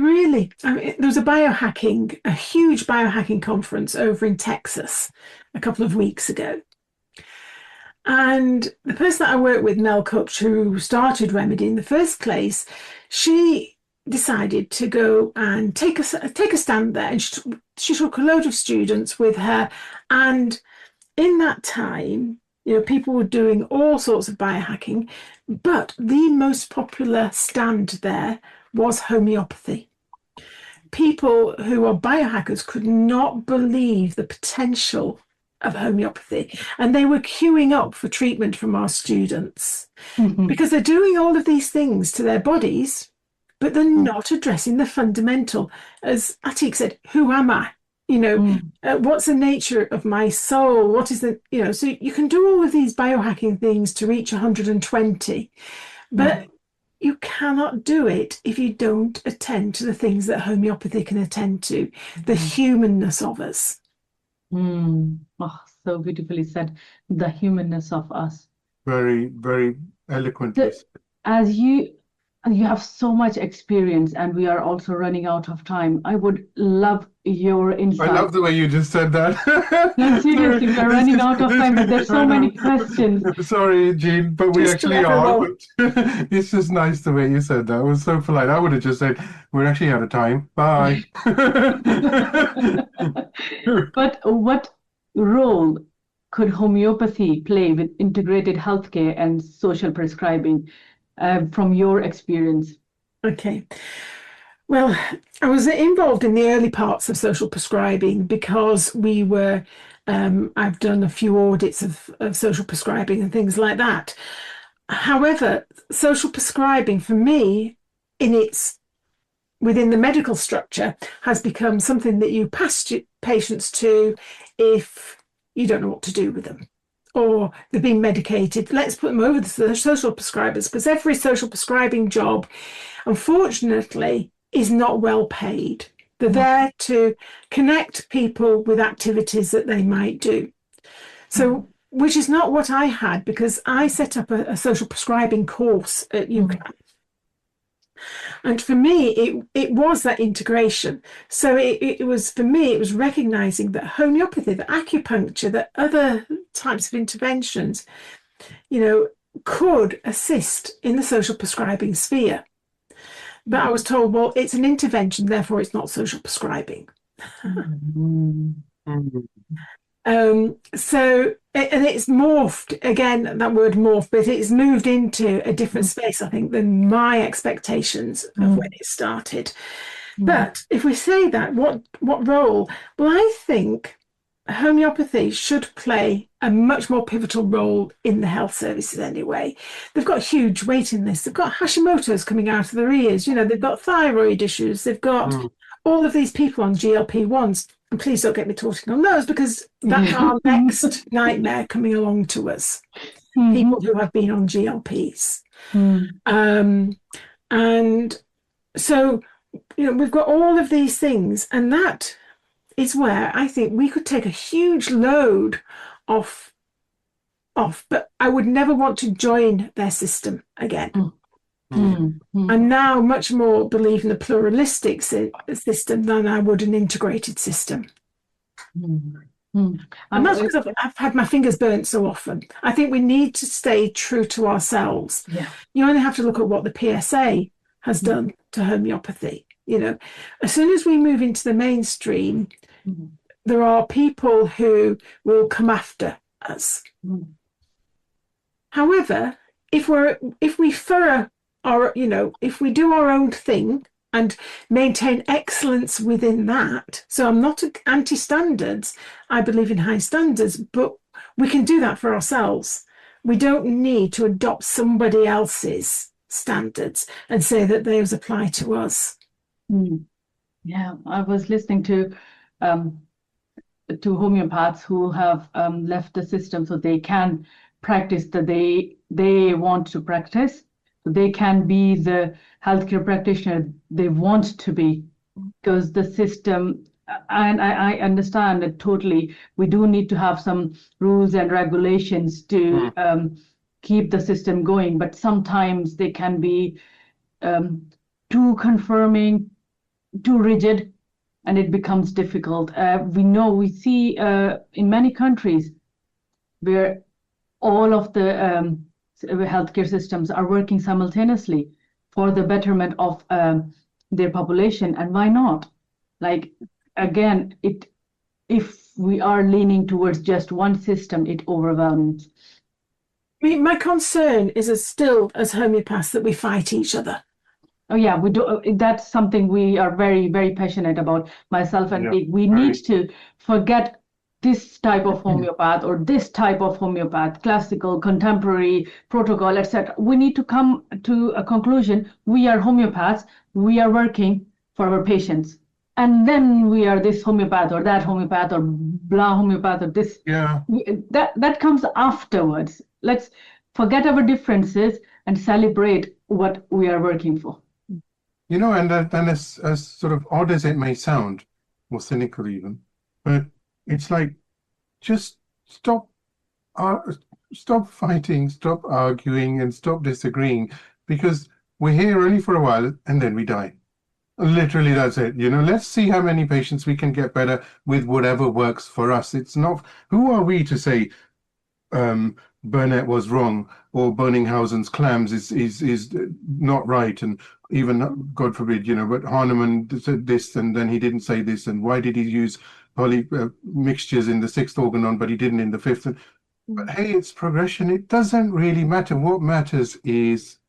huge biohacking conference over in Texas a couple of weeks ago. And the person that I work with, Nell Cutch, who started Remedy in the first place, she decided to go and take a stand there, and she took a load of students with her. And in that time, people were doing all sorts of biohacking, but the most popular stand there was homeopathy. People who are biohackers could not believe the potential of homeopathy, and they were queuing up for treatment from our students because they're doing all of these things to their bodies, but they're not addressing the fundamental. As Atiq said, who am I? What's the nature of my soul? What is the, so you can do all of these biohacking things to reach 120, but you cannot do it if you don't attend to the things that homeopathy can attend to, the humanness of us. Oh, so beautifully said. The humanness of us. Very, very eloquently. As you have so much experience, and we are also running out of time. I would love your I insight. love the way you just said that. No, seriously, we are This running is- out of this time, is- but there's I so know. many questions. Sorry, Jean, but we Just actually let her are. roll. But it's just nice the way you said that. It was so polite. I would have just said, we're actually out of time. Bye. But what role could homeopathy play with integrated healthcare and social prescribing, from your experience? Okay. Well, I was involved in the early parts of social prescribing because I've done a few audits of social prescribing and things like that. However, social prescribing for me, within the medical structure, has become something that you pass patients to if you don't know what to do with them, or they've been medicated. Let's put them over to the social prescribers, because every social prescribing job, unfortunately, is not well paid. They're there to connect people with activities that they might do. So, which is not what I had, because I set up a social prescribing course at UCAM. And for me, it was that integration. So it was, for me, it was recognizing that homeopathy, that acupuncture, that other types of interventions, could assist in the social prescribing sphere. But I was told, well, it's an intervention, therefore it's not social prescribing. So, and it's morphed, again, that word morph, but it's moved into a different space, I think, than my expectations of when it started. But if we say that, what role? Well, I think homeopathy should play a much more pivotal role in the health services anyway. They've got huge waiting lists. They've got Hashimoto's coming out of their ears. They've got thyroid issues. They've got all of these people on GLP-1s. And please don't get me talking on those, because that's our next nightmare coming along to us. People who have been on GLPs. And so, we've got all of these things, and that is where I think we could take a huge load off, but I would never want to join their system again. I now much more believe in a pluralistic system than I would an integrated system. And that's because I've had my fingers burnt so often. I think we need to stay true to ourselves. You only have to look at what the PSA has done to homeopathy. As soon as we move into the mainstream, there are people who will come after us. However, if we follow if we do our own thing and maintain excellence within that, so I'm not anti-standards, I believe in high standards, but we can do that for ourselves. We don't need to adopt somebody else's standards and say that those apply to us. Yeah, I was listening to homeopaths who have left the system so they can practice that they want to practice. They can be the healthcare practitioner they want to be, because the system, and I understand it totally, we do need to have some rules and regulations to keep the system going, but sometimes they can be too confirming, too rigid, and it becomes difficult. We see in many countries where all of the healthcare systems are working simultaneously for the betterment of their population, and why not? Like, again, if we are leaning towards just one system, it overwhelms. My concern is still as homeopaths that we fight each other. Oh yeah, we do. That's something we are very, very passionate about. Myself and Atiq, we need to forget this type of homeopath or this type of homeopath, classical, contemporary, protocol, etc. We need to come to a conclusion. We are homeopaths. We are working for our patients. And then we are this homeopath or that homeopath or blah homeopath or this. Yeah. That comes afterwards. Let's forget our differences and celebrate what we are working for. And as sort of odd as it may sound, or cynical even, but it's like, just stop fighting, stop arguing, and stop disagreeing, because we're here only for a while and then we die. Literally, that's it. Let's see how many patients we can get better with whatever works for us. It's not, who are we to say Burnett was wrong or Berninghausen's clams is not right, and even, God forbid, but Hahnemann said this and then he didn't say this, and why did he use mixtures in the sixth organon but he didn't in the fifth? But hey, it's progression. It doesn't really matter. What matters is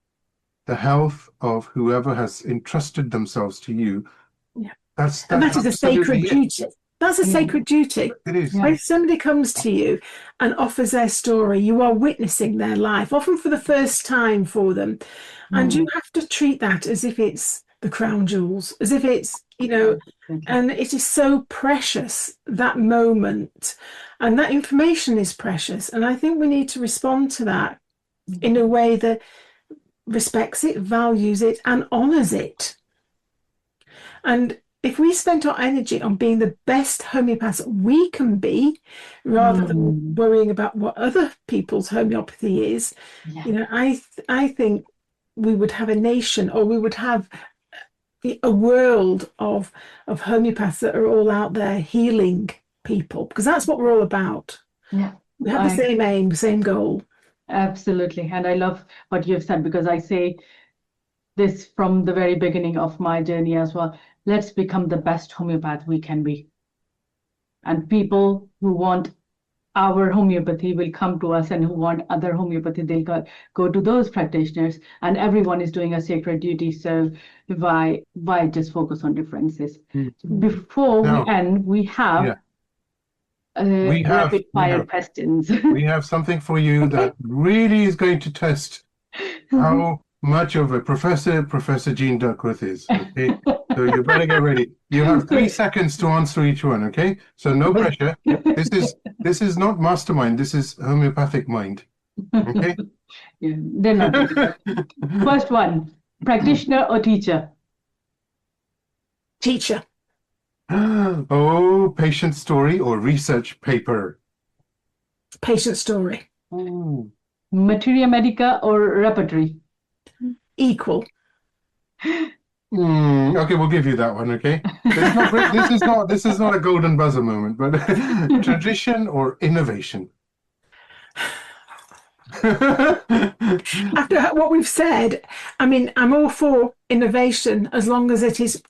the health of whoever has entrusted themselves to you. Yeah. That's And that is a sacred duty. That's a sacred duty. It is. When somebody comes to you and offers their story, you are witnessing their life, often for the first time for them. And you have to treat that as if it's the crown jewels, as if it's, and it is so precious, that moment. And that information is precious. And I think we need to respond to that in a way that respects it, values it, and honours it. And if we spent our energy on being the best homeopaths we can be, rather than worrying about what other people's homeopathy is, I think we would have a nation, or we would have a world of homeopaths that are all out there healing people, because that's what we're all about. Yeah, we have the same aim, same goal. Absolutely. And I love what you've said, because I say this from the very beginning of my journey as well. Let's become the best homeopath we can be. And people who want our homeopathy will come to us, and who want other homeopathy, they'll go to those practitioners, and everyone is doing a sacred duty. So why just focus on differences? Before we end, we have rapid fire questions. We have something for you that really is going to test how much of a Professor Jean Duckworth is. Okay, so you better get ready. You have 3 seconds to answer each one. Okay, so no pressure. This is not mastermind. This is homeopathic mind. Okay. Yeah, they're not. First one: practitioner or teacher? Teacher. Oh, patient story or research paper? Patient story. Ooh. Materia, medica, or repertory? Equal. Okay, we'll give you that one. Okay, this is not a golden buzzer moment, but tradition or innovation? After what we've said, I mean, I'm all for innovation as long as it is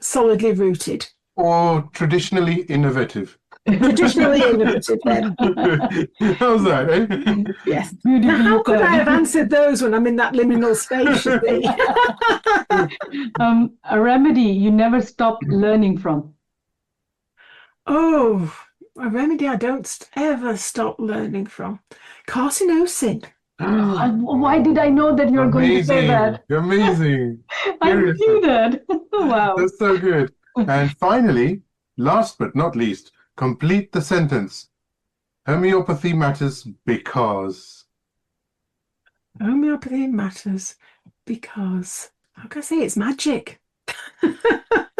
solidly rooted. Or traditionally innovative? Traditionally innovative, then. How's that, eh? Yes. Now, how could I have answered those when I'm in that liminal space? A remedy you never stop learning from? Oh, a remedy I don't ever stop learning from. Carcinosin. Why did I know that you were going to say that? Amazing. I knew that. Wow. That's so good. And finally, last but not least, complete the sentence. Homeopathy matters because. Homeopathy matters because. How can I say it's magic?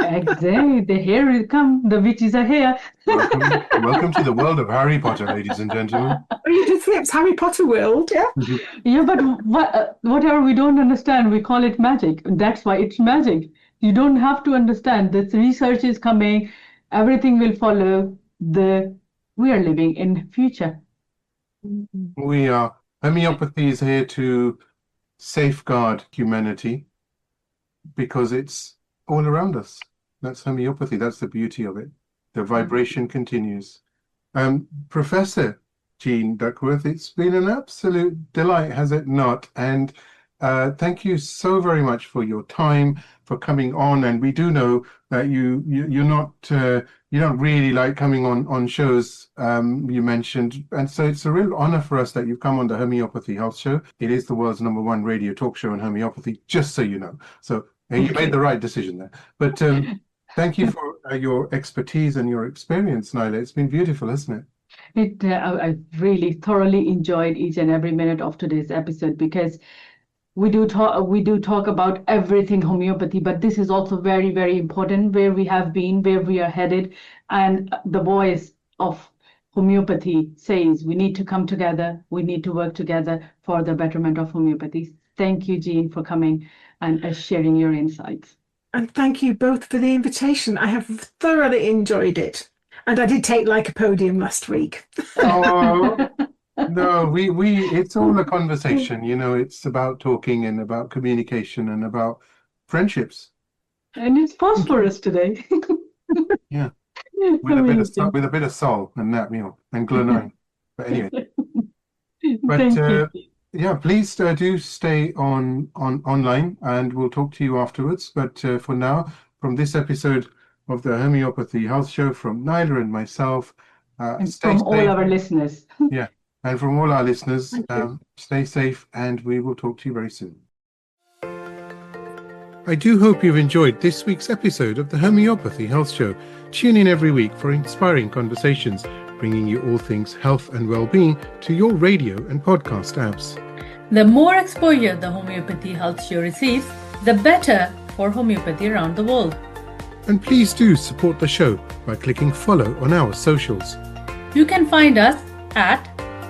Exactly. The here come. The witches are here. Welcome to the world of Harry Potter, ladies and gentlemen. Oh, you did say it's Harry Potter world, yeah? Yeah, but whatever we don't understand, we call it magic. That's why it's magic. You don't have to understand. The research is coming. Everything will follow. We are living in future. We are. Homeopathy is here to safeguard humanity because it's all around us. That's homeopathy. That's the beauty of it. The vibration continues. Professor Jean Duckworth, it's been an absolute delight, has it not? And thank you so very much for your time, for coming on. And we do know that you're not really like coming on shows you mentioned, and so it's a real honor for us that you've come on the Homeopathy Health Show. It is the world's #1 radio talk show on homeopathy, just so you know. So you made the right decision there. But thank you for your expertise and your experience, Naila. It's been beautiful, hasn't it? I really thoroughly enjoyed each and every minute of today's episode, because we do talk about everything homeopathy, but this is also very, very important, where we have been, where we are headed. And the voice of homeopathy says we need to come together, we need to work together for the betterment of homeopathy. Thank you, Jean, for coming and sharing your insights. And thank you both for the invitation. I have thoroughly enjoyed it. And I did take Lycopodium last week. Oh, no, it's all a conversation, it's about talking and about communication and about friendships. And it's phosphorus today. Yeah. With a bit of salt and nat meal and glenine. But anyway. But Thank you. yeah, please do stay online and we'll talk to you afterwards. But for now, from this episode of the Homeopathy Health Show from Naila and myself, And stay from safe. all our listeners. Yeah, and from all our listeners, Thank you. stay safe and we will talk to you very soon. I do hope you've enjoyed this week's episode of the Homeopathy Health Show. Tune in every week for inspiring conversations, bringing you all things health and well-being to your radio and podcast apps. The more exposure the Homeopathy Health Show receives, the better for homeopathy around the world. And please do support the show by clicking follow on our socials. You can find us at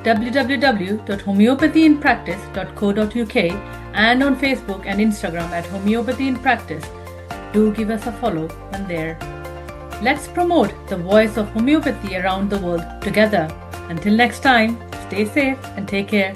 www.homeopathyinpractice.co.uk and on Facebook and Instagram at Homeopathy in Practice. Do give us a follow on there. Let's promote the voice of homeopathy around the world together. Until next time, stay safe and take care.